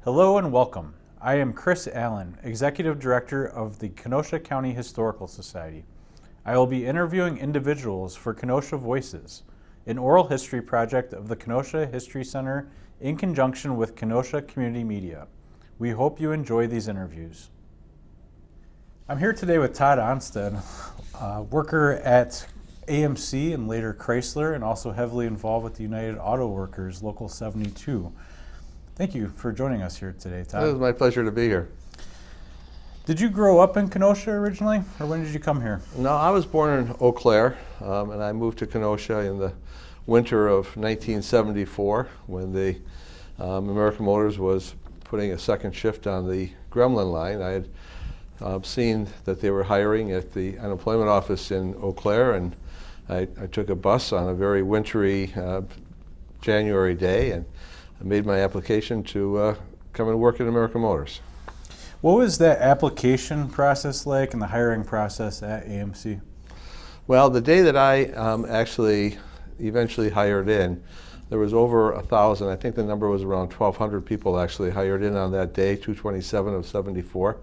Hello and welcome. I am Chris Allen, Executive Director of the Kenosha County Historical Society. I will be interviewing individuals for Kenosha Voices, an oral history project of the Kenosha History Center in conjunction with Kenosha Community Media. We hope you enjoy these interviews. I'm here today with Todd Ohnstad, a worker at AMC and later Chrysler, and also heavily involved with the United Auto Workers Local 72. Thank you for joining us here today, Todd. It was my pleasure to be here. Did you grow up in Kenosha originally, or when did you come here? No, I was born in Eau Claire, and I moved to Kenosha in the winter of 1974 when the American Motors was putting a second shift on the Gremlin line. I had seen that they were hiring at the unemployment office in Eau Claire, and I took a bus on a very wintry January day, and I made my application to come and work at American Motors. What was that application process like and the hiring process at AMC? Well, the day that I actually eventually hired in, there was over 1,000. I think the number was around 1,200 people actually hired in on that day, 2/27 of 74,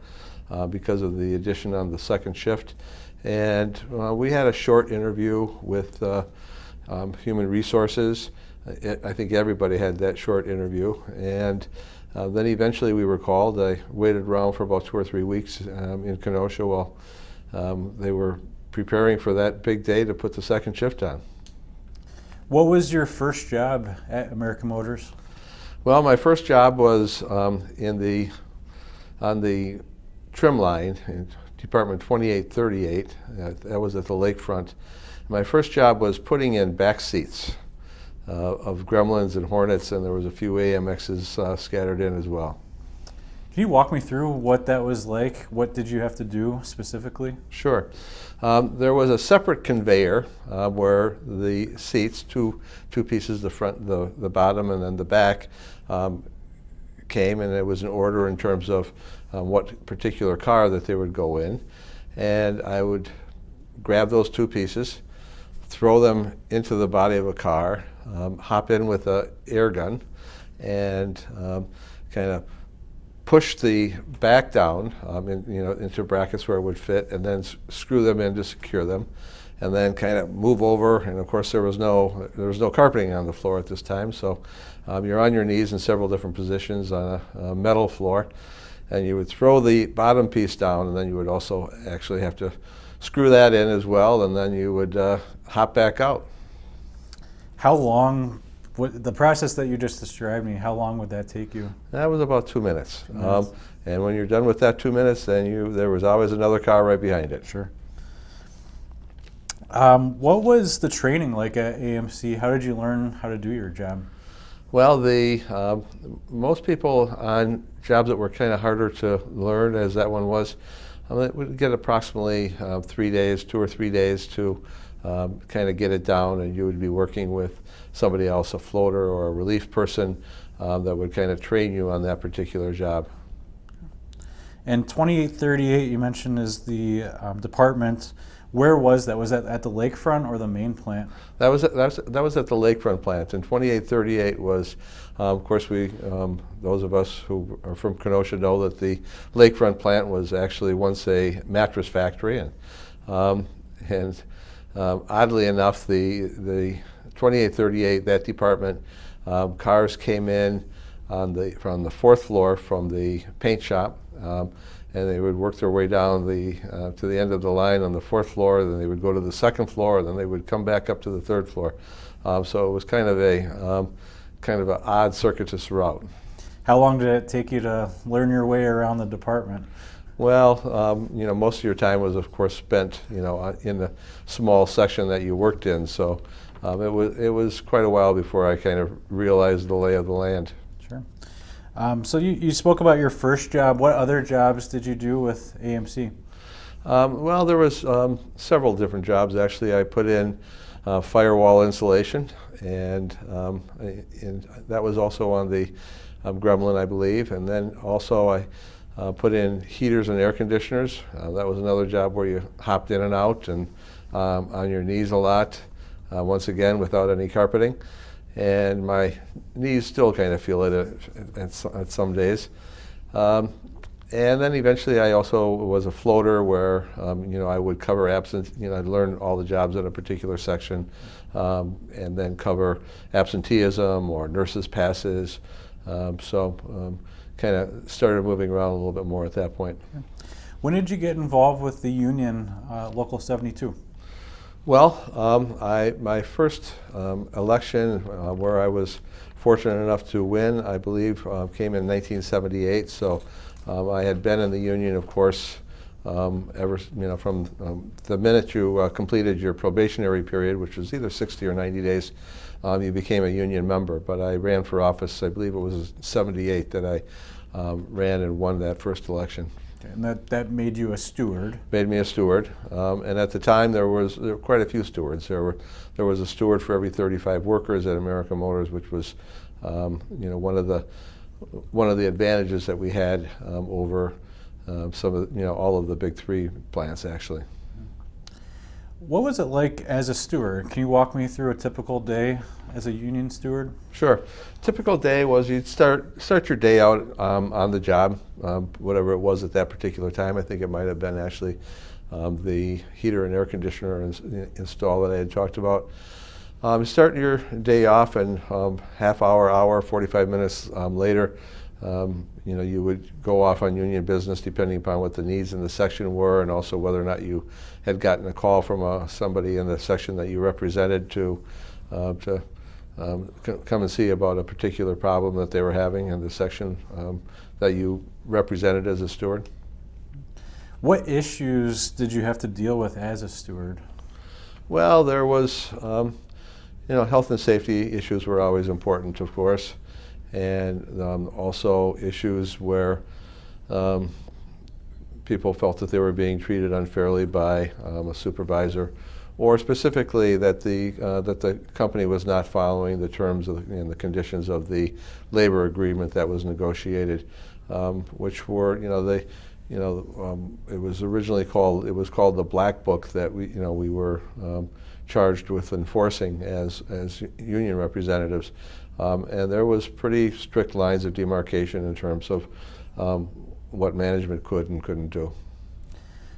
because of the addition on the second shift. And we had a short interview with Human Resources. I think everybody had that short interview, and then eventually we were called. I waited around for about 2 or 3 weeks in Kenosha while they were preparing for that big day to put the second shift on. What was your first job at American Motors? Well, my first job was on the trim line in Department 2838. That was at the lakefront. My first job was putting in back seats of Gremlins and Hornets, and there was a few AMXs scattered in as well. Can you walk me through what that was like? What did you have to do specifically? Sure. There was a separate conveyor where the seats, two pieces, the front, the bottom, and then the back, came, and it was in order in terms of what particular car that they would go in. And I would grab those two pieces, throw them into the body of a car, hop in with an air gun, and kind of push the back down into brackets where it would fit, and then screw them in to secure them, and then kind of move over. And of course, there was no carpeting on the floor at this time, so you're on your knees in several different positions on a metal floor, and you would throw the bottom piece down, and then you would also actually have to screw that in as well, and then you would hop back out. How long, the process that you just described me, how long would that take you? That was about 2 minutes. And when you're done with that 2 minutes, then there was always another car right behind it. Sure. What was the training like at AMC? How did you learn how to do your job? Well, most people on jobs that were kind of harder to learn, as that one was, would get approximately 3 days, 2 or 3 days to kind of get it down, and you would be working with somebody else, a floater or a relief person, that would kind of train you on that particular job. And 2838, you mentioned, is the department. Where was that? Was that at the lakefront or the main plant? That was at the lakefront plant. And 2838 was, of course, those of us who are from Kenosha know that the lakefront plant was actually once a mattress factory, and oddly enough, the 2838, that department, cars came in from the fourth floor from the paint shop, and they would work their way down to the end of the line on the fourth floor. Then they would go to the second floor, and then they would come back up to the third floor. So it was kind of an odd circuitous route. How long did it take you to learn your way around the department? Well, most of your time was, of course, spent, in the small section that you worked in. So it was quite a while before I kind of realized the lay of the land. Sure. So you spoke about your first job. What other jobs did you do with AMC? Well, there was several different jobs, actually. I put in firewall insulation, and that was also on the Gremlin, I believe. And then also I put in heaters and air conditioners. That was another job where you hopped in and out and on your knees a lot, once again without any carpeting. and my knees still kind of feel it at some days. And then eventually I also was a floater where, I would cover absence, I'd learn all the jobs in a particular section, and then cover absenteeism or nurses' passes. Kind of started moving around a little bit more at that point. When did you get involved with the union, Local 72? Well, my first election, where I was fortunate enough to win, I believe, came in 1978. So I had been in the union, of course, ever from the minute you completed your probationary period, which was either 60 or 90 days, you became a union member. But I ran for office, I believe it was 78 that I ran and won that first election. And that made you a steward. Made me a steward, and at the time there were quite a few stewards. There was a steward for every 35 workers at American Motors, which was, one of the advantages that we had over some of all of the big three plants actually. What was it like as a steward? Can you walk me through a typical day as a union steward? Sure. Typical day was you'd start your day out on the job, whatever it was at that particular time. I think it might have been actually the heater and air conditioner install that I had talked about. Start your day off, and half hour, 45 minutes later, you would go off on union business depending upon what the needs in the section were, and also whether or not you had gotten a call from somebody in the section that you represented to come and see about a particular problem that they were having in the section that you represented as a steward. What issues did you have to deal with as a steward? Well, there was, health and safety issues were always important, of course, and also issues where people felt that they were being treated unfairly by a supervisor, or specifically that the company was not following the terms of and the conditions of the labor agreement that was negotiated, which were, it was originally called the Black Book that we were charged with enforcing as union representatives, and there was pretty strict lines of demarcation in terms of what management could and couldn't do.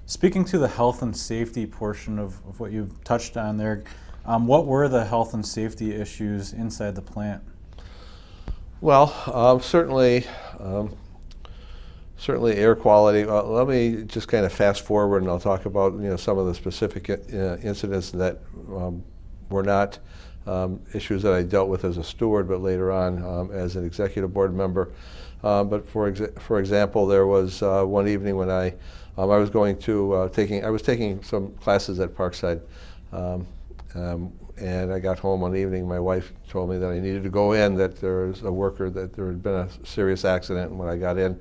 Speaking to the health and safety portion of what you touched on there, what were the health and safety issues inside the plant? Well, certainly air quality. Let me just kind of fast forward, and I'll talk about some of the specific incidents that were not issues that I dealt with as a steward, but later on as an executive board member. But for example, there was one evening when I was going to I was taking some classes at Parkside, and I got home one evening. My wife told me that I needed to go in, that there was a worker, that there had been a serious accident. And when I got in,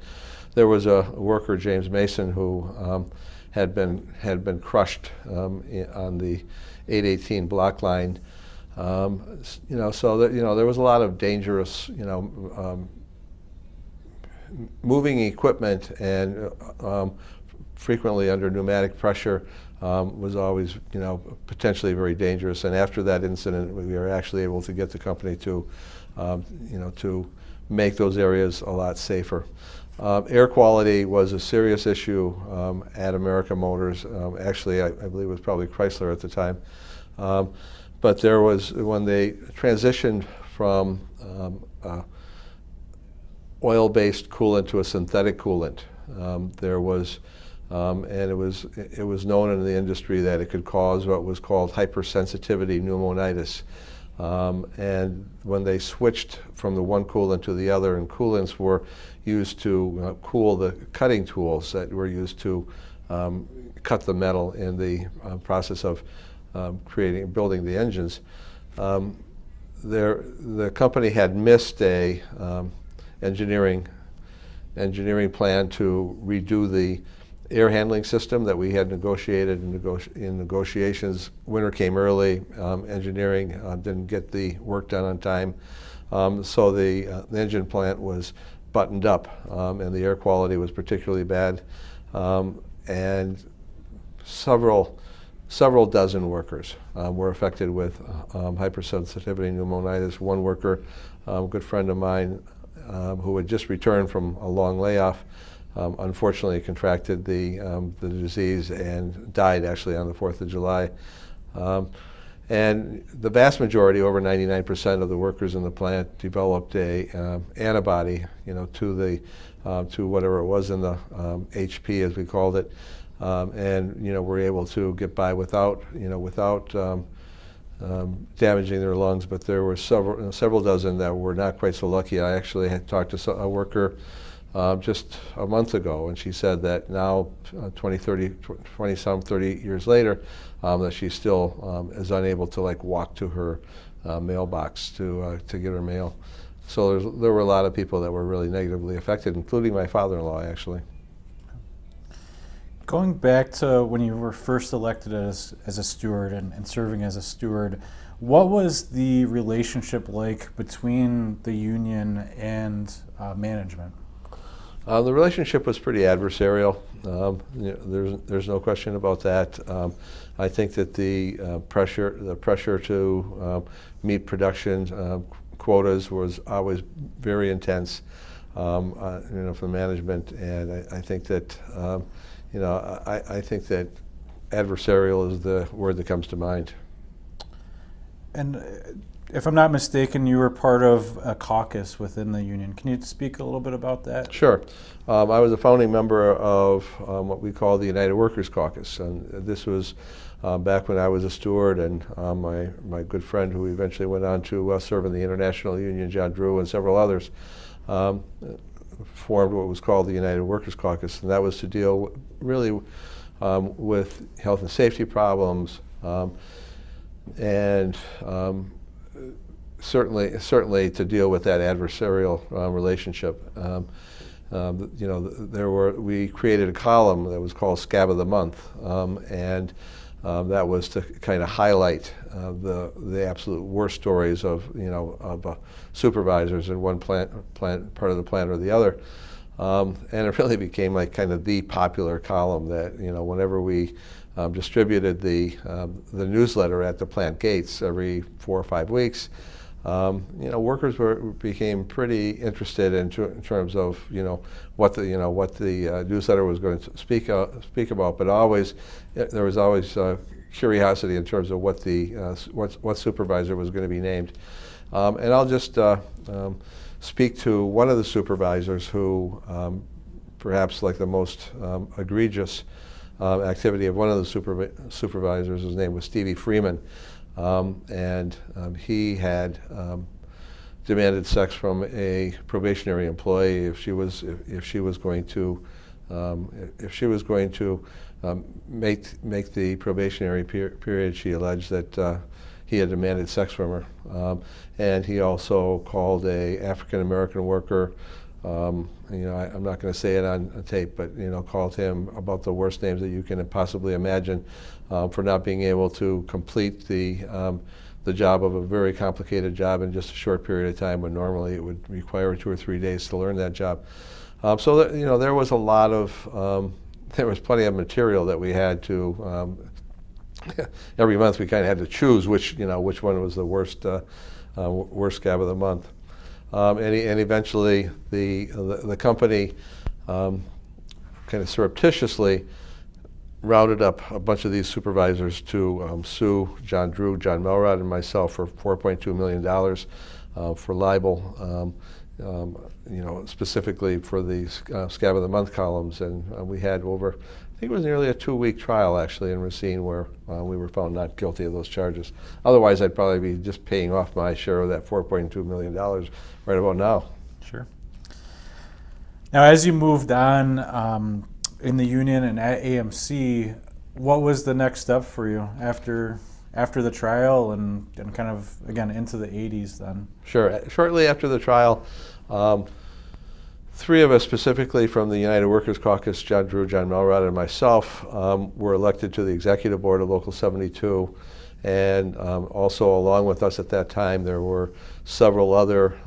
there was a worker, James Mason, who had been crushed on the 818 block line. So that there was a lot of dangerous moving equipment, and frequently under pneumatic pressure was always potentially very dangerous. And after that incident, we were actually able to get the company to to make those areas a lot safer. Air quality was a serious issue at American Motors. Actually, I believe it was probably Chrysler at the time. But there was, when they transitioned from oil-based coolant to a synthetic coolant, there was, and it was known in the industry that it could cause what was called hypersensitivity pneumonitis. And when they switched from the one coolant to the other, and coolants were used to cool the cutting tools that were used to cut the metal in the process of building the engines, the company had missed a engineering plan to redo the air handling system that we had negotiated in negotiations. Winter came early. Engineering didn't get the work done on time, so the engine plant was buttoned up, and the air quality was particularly bad, and several several dozen workers were affected with hypersensitivity pneumonitis. One worker, a good friend of mine, who had just returned from a long layoff, unfortunately contracted the disease and died actually on the 4th of July. And the vast majority, over 99% of the workers in the plant, developed a antibody, to whatever it was in the HP, as we called it, and were able to get by without damaging their lungs. But there were several dozen that were not quite so lucky. I actually had talked to a worker just a month ago, and she said that now, 30 years later, that she still is unable to walk to her mailbox to get her mail. So there were a lot of people that were really negatively affected, including my father-in-law, actually. Going back to when you were first elected as a steward and serving as a steward, what was the relationship like between the union and management? The relationship was pretty adversarial. There's no question about that. I think that the pressure to meet production quotas was always very intense, for management, and I think that I think that adversarial is the word that comes to mind. And if I'm not mistaken, you were part of a caucus within the union. Can you speak a little bit about that? Sure. I was a founding member of what we call the United Workers Caucus, and this was back when I was a steward, and my good friend, who eventually went on to serve in the International Union, John Drew, and several others, formed what was called the United Workers Caucus, and that was to deal really with health and safety problems, and certainly to deal with that adversarial relationship. We created a column that was called Scab of the Month, and that was to kind of highlight the absolute worst stories of supervisors in one part of the plant or the other, and it really became like kind of the popular column that whenever we distributed the newsletter at the plant gates every 4 or 5 weeks. Workers became pretty interested in terms of what the newsletter was going to speak about, but there was always curiosity in terms of what supervisor was going to be named. And I'll just speak to one of the supervisors who, perhaps like the most egregious activity of one of the supervisors. His name was Stevie Freeman. And he had demanded sex from a probationary employee if she was going to make the probationary period. She alleged that he had demanded sex from her, and he also called a African American worker. I'm not going to say it on tape, but called him about the worst names that you can possibly imagine, for not being able to complete the job of a very complicated job in just a short period of time, when normally it would require 2 or 3 days to learn that job. So that, there was a lot of there was plenty of material that we had to every month we kind of had to choose which one was the worst scab of the month. And eventually the company kind of surreptitiously rounded up a bunch of these supervisors to sue John Drew, John Melrod, and myself for $4.2 million for libel, specifically for the Scab of the Month columns. And we had over, I think it was nearly a 2-week trial actually in Racine, where we were found not guilty of those charges. Otherwise, I'd probably be just paying off my share of that $4.2 million right about now. Sure. Now, as you moved on in the union and at AMC, what was the next step for you after the trial and kind of, again, into the 80s then? Sure. Shortly after the trial, 3 of us specifically from the United Workers Caucus, John Drew, John Melrod, and myself, were elected to the executive board of Local 72. And also along with us at that time, there were several other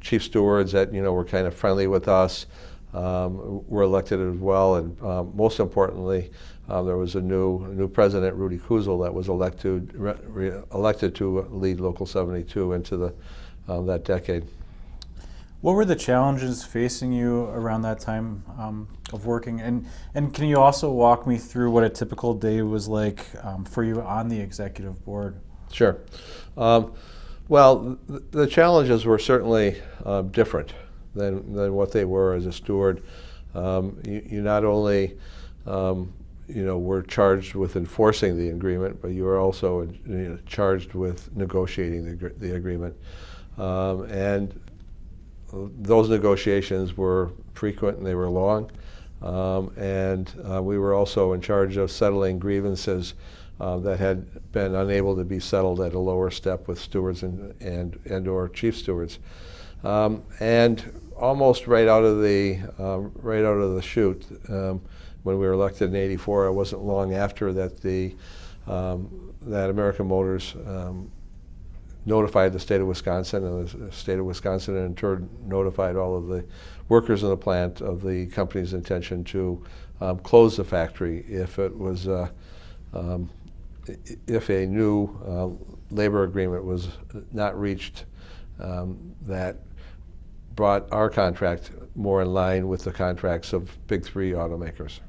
chief stewards that were kind of friendly with us. were elected as well, and most importantly, there was a new president, Rudy Kuzel, that was elected to lead Local 72 into that decade. What were the challenges facing you around that time of working? And can you also walk me through what a typical day was like for you on the executive board? Sure. Well, the challenges were certainly different than what they were as a steward. You not only were charged with enforcing the agreement, but you were also charged with negotiating the agreement. And those negotiations were frequent and they were long. And we were also in charge of settling grievances that had been unable to be settled at a lower step with stewards and or chief stewards. And almost right out of the chute, when we were elected in '84, it wasn't long after that that American Motors notified the state of Wisconsin, and the state of Wisconsin in turn notified all of the workers in the plant of the company's intention to close the factory if it was if a new labor agreement was not reached that brought our contract more in line with the contracts of big three automakers.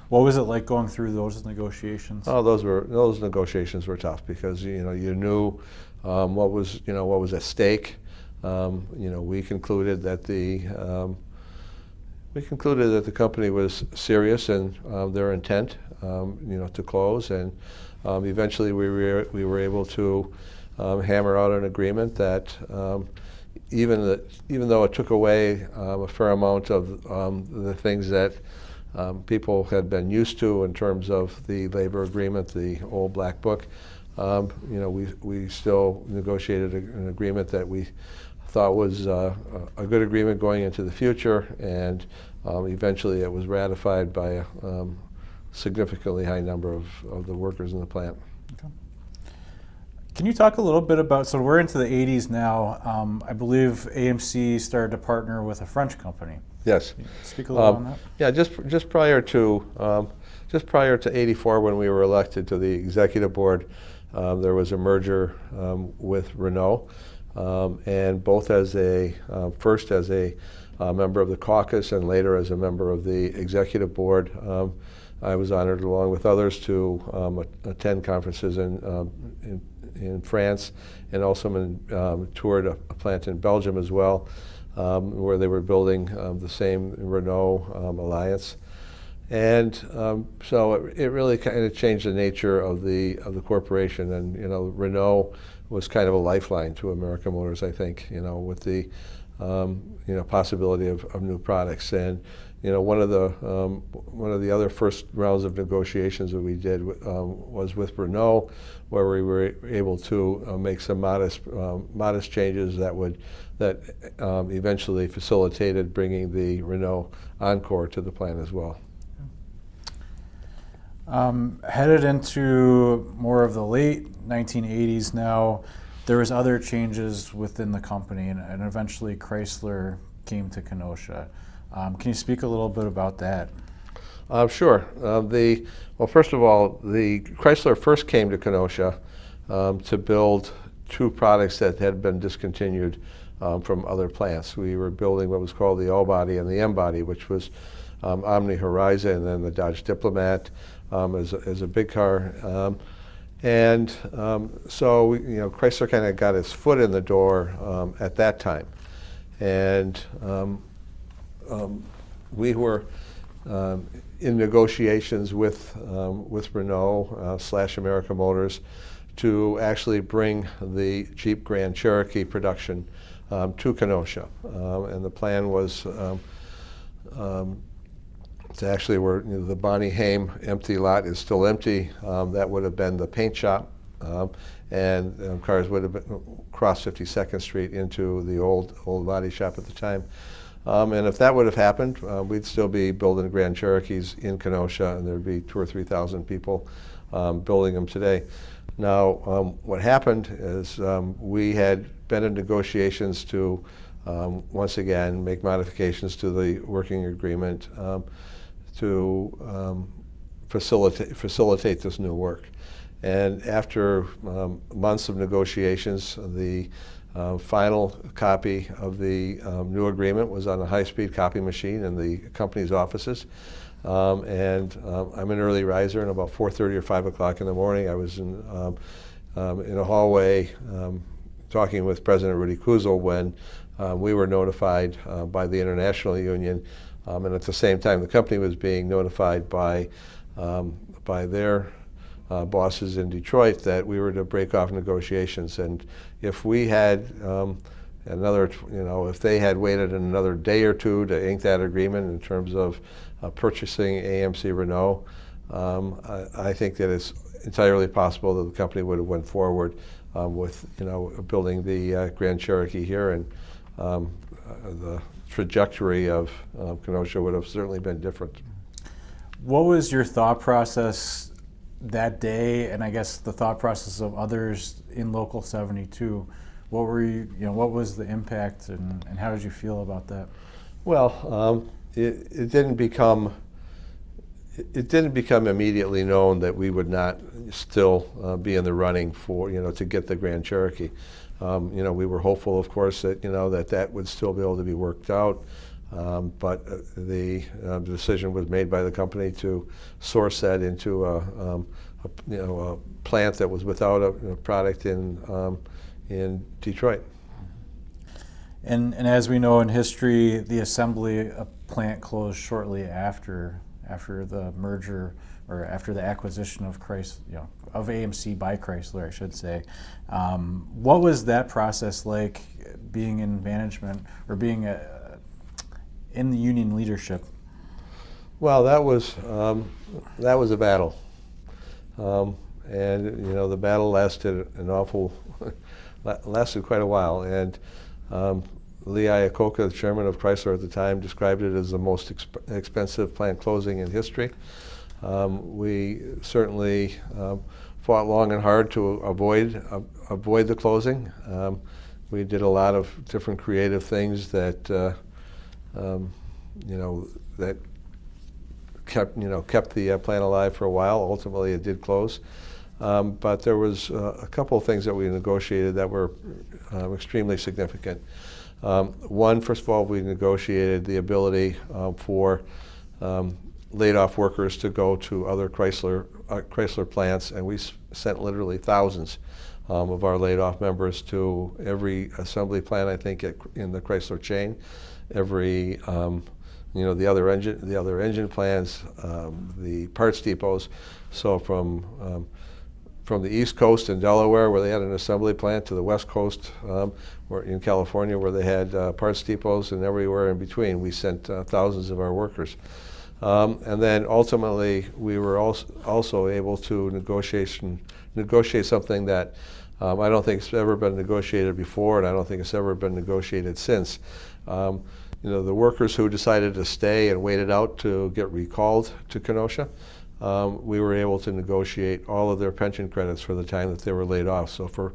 What was it like going through those negotiations? Oh, those negotiations were tough because you knew what was at stake. We concluded that the company was serious in their intent, to close, and eventually we were able to hammer out an agreement that even though it took away a fair amount of the things that people had been used to in terms of the labor agreement, the old black book, we still negotiated an agreement that we thought was a good agreement going into the future, and eventually it was ratified by a significantly high number of the workers in the plant. Okay. Can you talk a little bit about, so we're into the 80s now, I believe AMC started to partner with a French company. Yes. Can you speak a little on that? Yeah, just prior to '84, when we were elected to the executive board, there was a merger with Renault, and both first as a member of the Caucus and later as a member of the executive board. I was honored, along with others, to attend conferences in France, and also toured a plant in Belgium as well, where they were building the same Renault Alliance. And so it really kind of changed the nature of the corporation, and Renault was kind of a lifeline to American Motors, I think, with the possibility of new products. And one of the other first rounds of negotiations that we did was with Renault, where we were able to make some modest changes that eventually facilitated bringing the Renault Encore to the plant as well. Headed into more of the late 1980s now, there was other changes within the company, and eventually Chrysler came to Kenosha. Can you speak a little bit about that? Sure. Well, first of all, the Chrysler first came to Kenosha to build two products that had been discontinued from other plants. We were building what was called the All-Body and the M-Body, which was Omni Horizon and then the Dodge Diplomat as a big car. So Chrysler kind of got its foot in the door at that time. And we were in negotiations with Renault / American Motors to actually bring the Jeep Grand Cherokee production to Kenosha. And the plan was to actually, where the Bonnie Haim empty lot is still empty, that would have been the paint shop, and cars would have crossed 52nd Street into the old body shop at the time. And if that would have happened, we'd still be building Grand Cherokees in Kenosha, and there'd be 2,000 or 3,000 people building them today. Now, what happened is we had been in negotiations to once again, make modifications to the working agreement to facilitate this new work. And after months of negotiations, the final copy of the new agreement was on a high-speed copy machine in the company's offices. I'm an early riser, and about 4:30 or 5 o'clock in the morning, I was in a hallway talking with President Rudy Kuzel when we were notified by the International Union, and at the same time the company was being notified by their bosses in Detroit that we were to break off negotiations. And if we had if they had waited another day or two to ink that agreement in terms of purchasing AMC Renault, I think that it's entirely possible that the company would have went forward with building the Grand Cherokee here, and the trajectory of Kenosha would have certainly been different. What was your thought process that day, and I guess the thought process of others in Local 72? What were what was the impact, and how did you feel about that? Well, it didn't become immediately known that we would not still be in the running for to get the Grand Cherokee. We were hopeful, of course, that that would still be able to be worked out. But the decision was made by the company to source that into a plant that was without a product in Detroit. And as we know in history, the assembly plant closed shortly after the merger, or after the acquisition of Chrysler, of AMC by Chrysler, I should say. What was that process like, being in management or being in the union leadership? Well, that was a battle, and the battle lasted lasted quite a while. And Lee Iacocca, the chairman of Chrysler at the time, described it as the most expensive plant closing in history. We certainly fought long and hard to avoid the closing. We did a lot of different creative things that that kept the plant alive for a while. Ultimately, it did close. But there was a couple of things that we negotiated that were extremely significant. One, first of all, we negotiated the ability for laid off workers to go to other Chrysler plants, and we sent literally thousands of our laid off members to every assembly plant, I think, in the Chrysler chain, every the other engine plants, the parts depots. So from the East Coast in Delaware, where they had an assembly plant, to the West Coast, where in California, where they had parts depots, and everywhere in between, we sent thousands of our workers. And then ultimately, we were also able to negotiate something that I don't think has ever been negotiated before, and I don't think it's ever been negotiated since. The workers who decided to stay and waited out to get recalled to Kenosha, we were able to negotiate all of their pension credits for the time that they were laid off. So for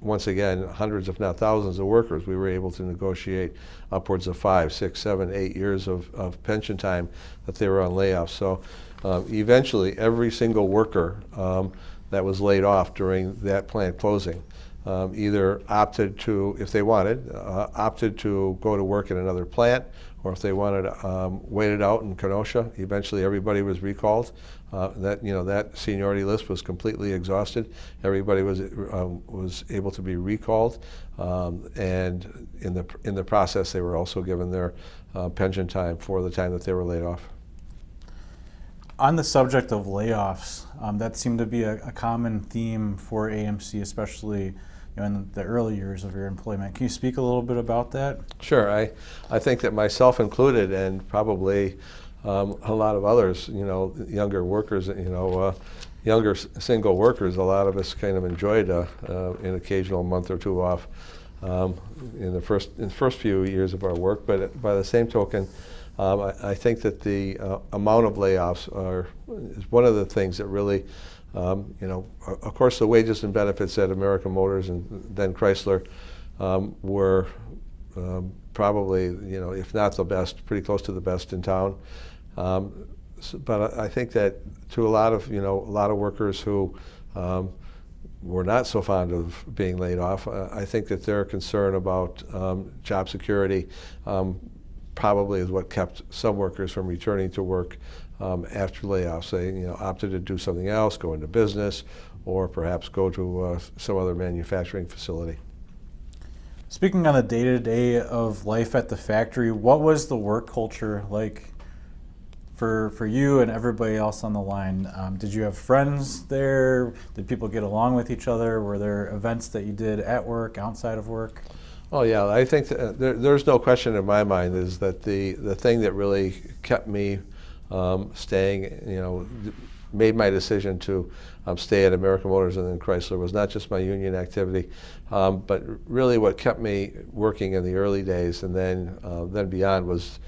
once again, hundreds if not thousands of workers, we were able to negotiate upwards of 5, 6, 7, 8 years of pension time that they were on layoff. So eventually, every single worker that was laid off during that plant closing either opted to, if they wanted, opted to go to work in another plant, or if they wanted to wait it out in Kenosha. Eventually, everybody was recalled. That seniority list was completely exhausted. Everybody was able to be recalled, and in the process, they were also given their pension time for the time that they were laid off. On the subject of layoffs, that seemed to be a common theme for AMC, especially in the early years of your employment. Can you speak a little bit about that? Sure. I think that myself included, and probably a lot of others, younger workers, younger single workers, a lot of us kind of enjoyed an occasional month or two off in the first few years of our work. But by the same token, I think that the amount of layoffs is one of the things that really, of course, the wages and benefits at American Motors and then Chrysler were probably, if not the best, pretty close to the best in town. But I think that to a lot of workers who were not so fond of being laid off, I think that their concern about job security probably is what kept some workers from returning to work after layoffs. They opted to do something else, go into business, or perhaps go to some other manufacturing facility. Speaking on the day-to-day of life at the factory, what was the work culture like for you and everybody else on the line? Did you have friends there? Did people get along with each other? Were there events that you did at work, outside of work? Oh yeah, I think that there's no question in my mind is that the thing that really kept me staying, made my decision to stay at American Motors and then Chrysler was not just my union activity, but really what kept me working in the early days and then beyond was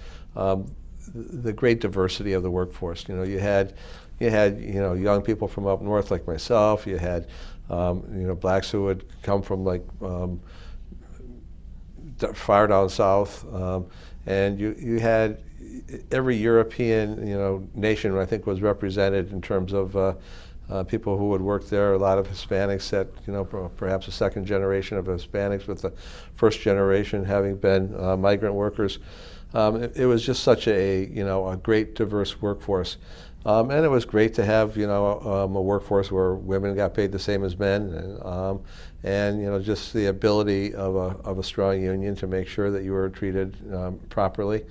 the great diversity of the workforce. You had young people from up north like myself. You had blacks who would come from like far down south, and you had every European nation I think was represented in terms of people who would work there. A lot of Hispanics that perhaps a second generation of Hispanics, with the first generation having been migrant workers. It was just such a great diverse workforce, and it was great to have a workforce where women got paid the same as men, and just the ability of a strong union to make sure that you were treated properly.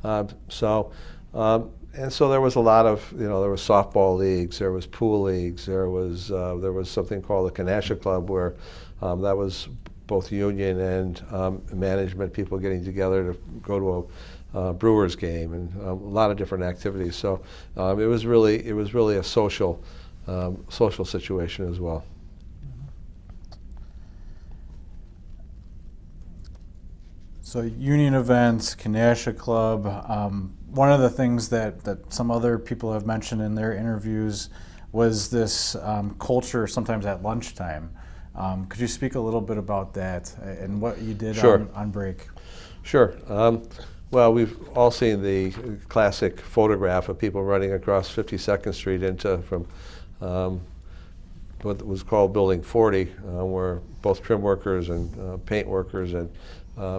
And so there was a lot of there was softball leagues, there was pool leagues, there was something called the Kenosha Club where that was both union and management people getting together to go to a Brewers game, and a lot of different activities. So it was really a social situation as well. So union events, Kenosha Club. One of the things that some other people have mentioned in their interviews was this culture sometimes at lunchtime. Could you speak a little bit about that and what you did Sure. on break? Sure. Well, we've all seen the classic photograph of people running across 52nd Street from what was called Building 40, where both trim workers and paint workers and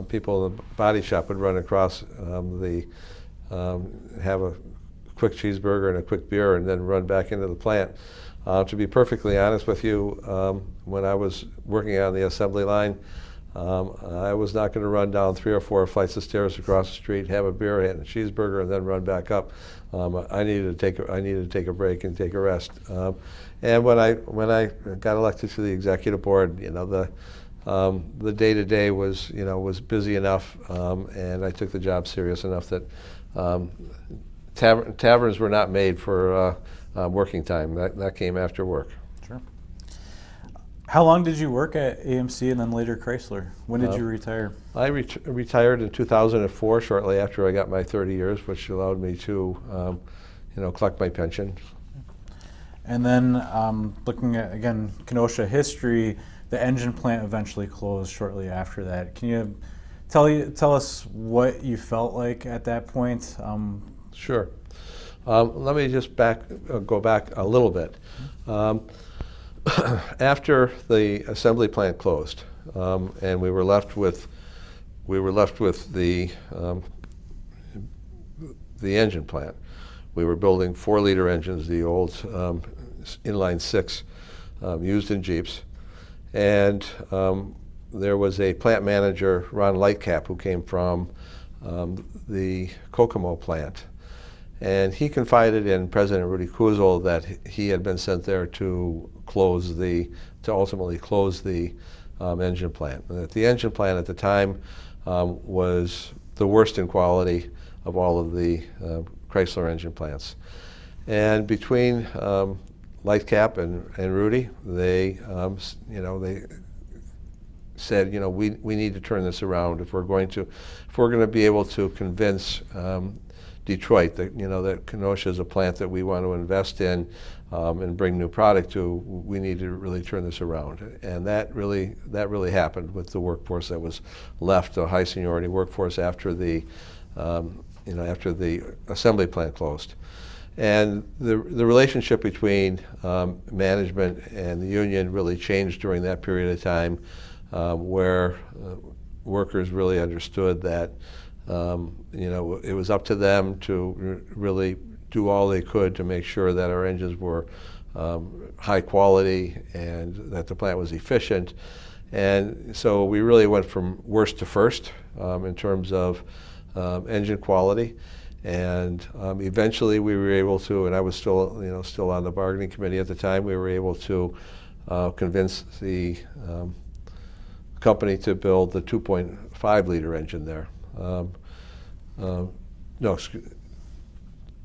people in the body shop would run across have a quick cheeseburger and a quick beer and then run back into the plant. To be perfectly honest with you, when I was working on the assembly line, I was not going to run down 3 or 4 flights of stairs across the street, have a beer and a cheeseburger, and then run back up. I needed to take a break and take a rest. And when I got elected to the executive board, the day-to-day was busy enough, and I took the job serious enough that taverns were not made for working time. That came after work. Sure. How long did you work at AMC and then later Chrysler? When did you retire? I retired in 2004, shortly after I got my 30 years, which allowed me to collect my pension. And then looking at, again, Kenosha history, the engine plant eventually closed shortly after that. Can you tell us what you felt like at that point? Sure. Let me just go back a little bit. After the assembly plant closed, and we were left with the engine plant. We were building 4-liter engines, the old inline 6 used in Jeeps, and there was a plant manager, Ron Lightcap, who came from the Kokomo plant. And he confided in President Rudy Kuzel that he had been sent there to ultimately close the engine plant. And that the engine plant at the time was the worst in quality of all of the Chrysler engine plants. And between Lightcap and Rudy, they said, we need to turn this around if we're going to be able to convince Detroit that that Kenosha is a plant that we want to invest in. and bring new product to, we need to really turn this around. And that really happened with the workforce that was left, a high seniority workforce after the after the assembly plant closed. And the relationship between management and the union really changed during that period of time, where workers really understood that it was up to them to really do all they could to make sure that our engines were high quality and that the plant was efficient. And so we really went from worst to first in terms of engine quality. And eventually we were able to, and I was still on the bargaining committee at the time, we were able to convince the company to build the 2.5 liter engine there.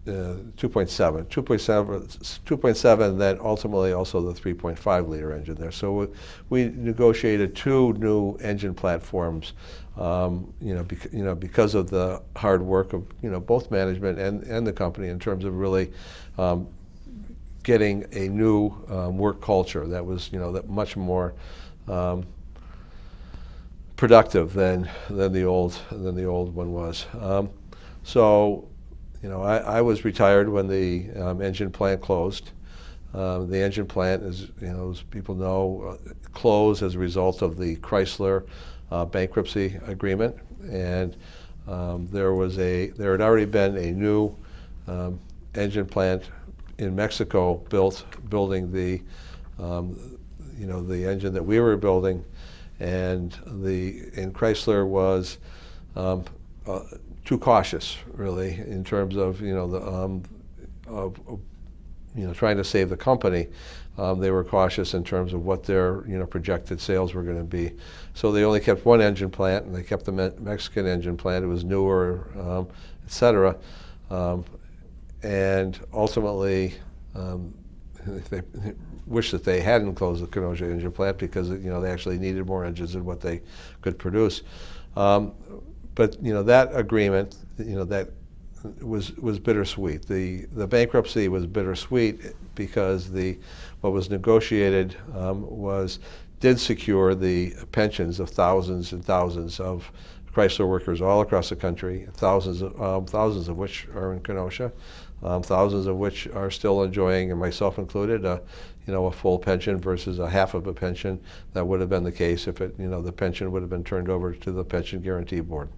2.7, then ultimately also the 3.5 liter engine there. So we negotiated two new engine platforms, because of the hard work of both management and the company in terms of really getting a new work culture that was that much more productive than the old one was. I was retired when the engine plant closed. The engine plant, as people know, closed as a result of the Chrysler bankruptcy agreement, and there had already been a new engine plant in Mexico building the engine that we were building, and Chrysler was too cautious, really, in terms of trying to save the company. They were cautious in terms of what their projected sales were going to be. So they only kept one engine plant, and they kept the Mexican engine plant. It was newer, et cetera. And ultimately, they wish that they hadn't closed the Kenosha engine plant because they actually needed more engines than what they could produce. But that agreement, that was bittersweet. The bankruptcy was bittersweet because what was negotiated did secure the pensions of thousands and thousands of Chrysler workers all across the country, thousands of which are in Kenosha, thousands of which are still enjoying, and myself included, a full pension versus a half of a pension. That would have been the case if the pension would have been turned over to the Pension Guarantee Board.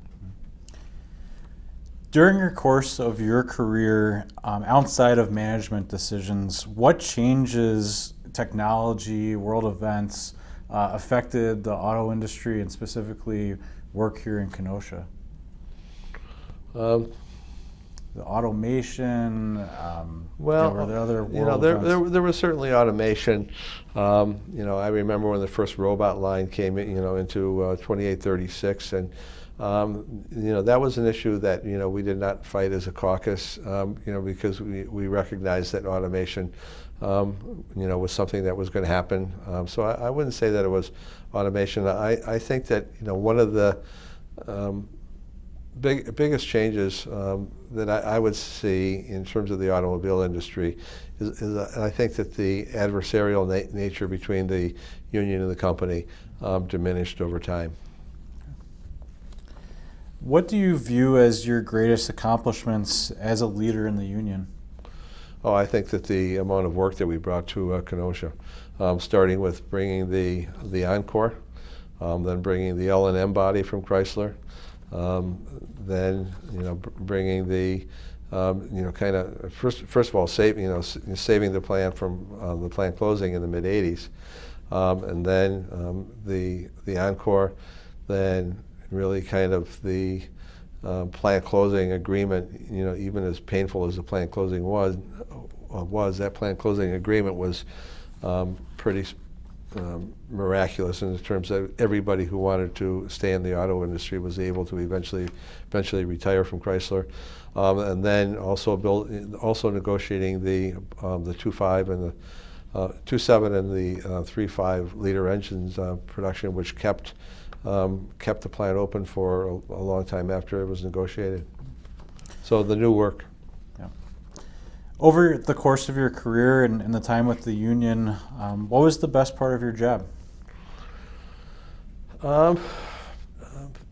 During your course of your career, outside of management decisions, what changes, technology, world events, affected the auto industry and specifically work here in Kenosha? The automation, were there other world events? There was certainly automation. I remember when the first robot line came into 2836, and that was an issue that we did not fight as a caucus, because we recognized that automation was something that was going to happen. So I wouldn't say that it was automation. I think that one of the biggest changes that I would see in terms of the automobile industry is I think that the adversarial nature between the union and the company diminished over time. What do you view as your greatest accomplishments as a leader in the union? Oh, I think that the amount of work that we brought to Kenosha, starting with bringing the Encore, then bringing the L&M body from Chrysler, then bringing the first of all saving the plant from the plant closing in the mid '80s, and then the Encore, then really kind of the plant closing agreement. Even as painful as the plant closing was that plant closing agreement was pretty miraculous in terms of everybody who wanted to stay in the auto industry was able to eventually retire from Chrysler, and then also negotiating the 2.5 and the 2.7 and the 3.5 liter engines production, which kept the plant open for a long time after it was negotiated. So the new work. Yeah. Over the course of your career and the time with the union, what was the best part of your job?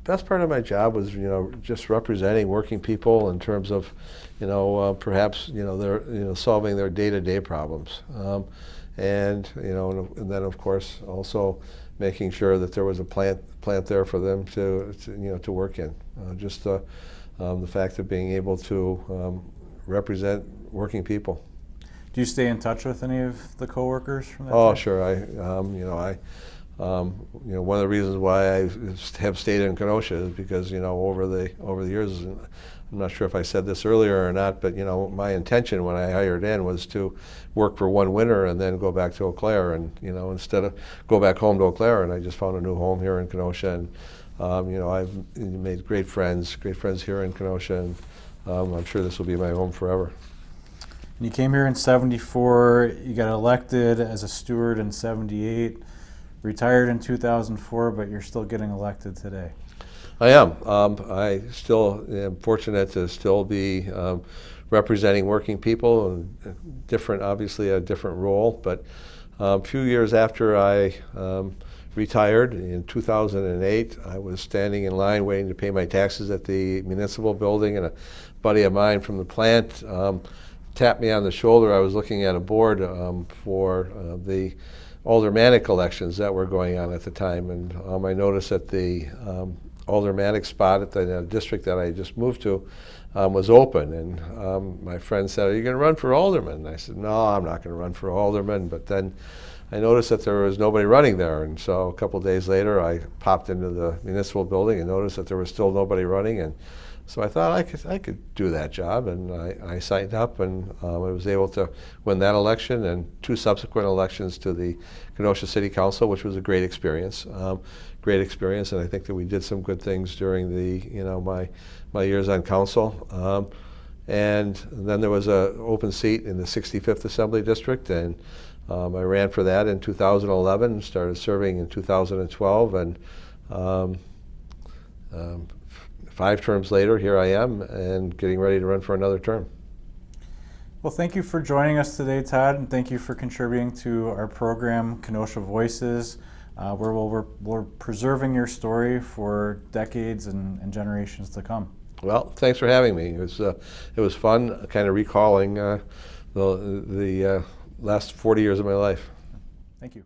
Best part of my job was, just representing working people in terms of, perhaps, solving their day-to-day problems, and then of course also making sure that there was a plant there for them to work in. Just the fact of being able to represent working people. Do you stay in touch with any of the coworkers from that Oh, time? sure. One of the reasons why I have stayed in Kenosha is because, over the years, I'm not sure if I said this earlier or not, but my intention when I hired in was to work for one winter and then go back to Eau Claire, and instead of go back home to Eau Claire, and I just found a new home here in Kenosha, and I've made great friends here in Kenosha, and I'm sure this will be my home forever. And you came here in '74. You got elected as a steward in '78. Retired in 2004, but you're still getting elected today. I am. I still am fortunate to still be representing working people, and obviously a different role. But a few years after I retired in 2008, I was standing in line waiting to pay my taxes at the municipal building, and a buddy of mine from the plant tapped me on the shoulder. I was looking at a board for the aldermanic elections that were going on at the time, and I noticed that the aldermanic spot at the district that I just moved to was open, and my friend said, "Are you going to run for alderman?" And I said, "No, I'm not going to run for alderman." But then I noticed that there was nobody running there, and so a couple days later I popped into the municipal building and noticed that there was still nobody running, and so I thought I could do that job, and I signed up, and I was able to win that election and two subsequent elections to the Kenosha City Council, which was a great experience. And I think that we did some good things during the my years on council. And then there was an open seat in the 65th Assembly District, and I ran for that in 2011, started serving in 2012, and 5 terms later, here I am, and getting ready to run for another term. Well, thank you for joining us today, Todd, and thank you for contributing to our program, Kenosha Voices, where we're preserving your story for decades and generations to come. Well, thanks for having me. It was fun, kind of recalling the last 40 years of my life. Thank you.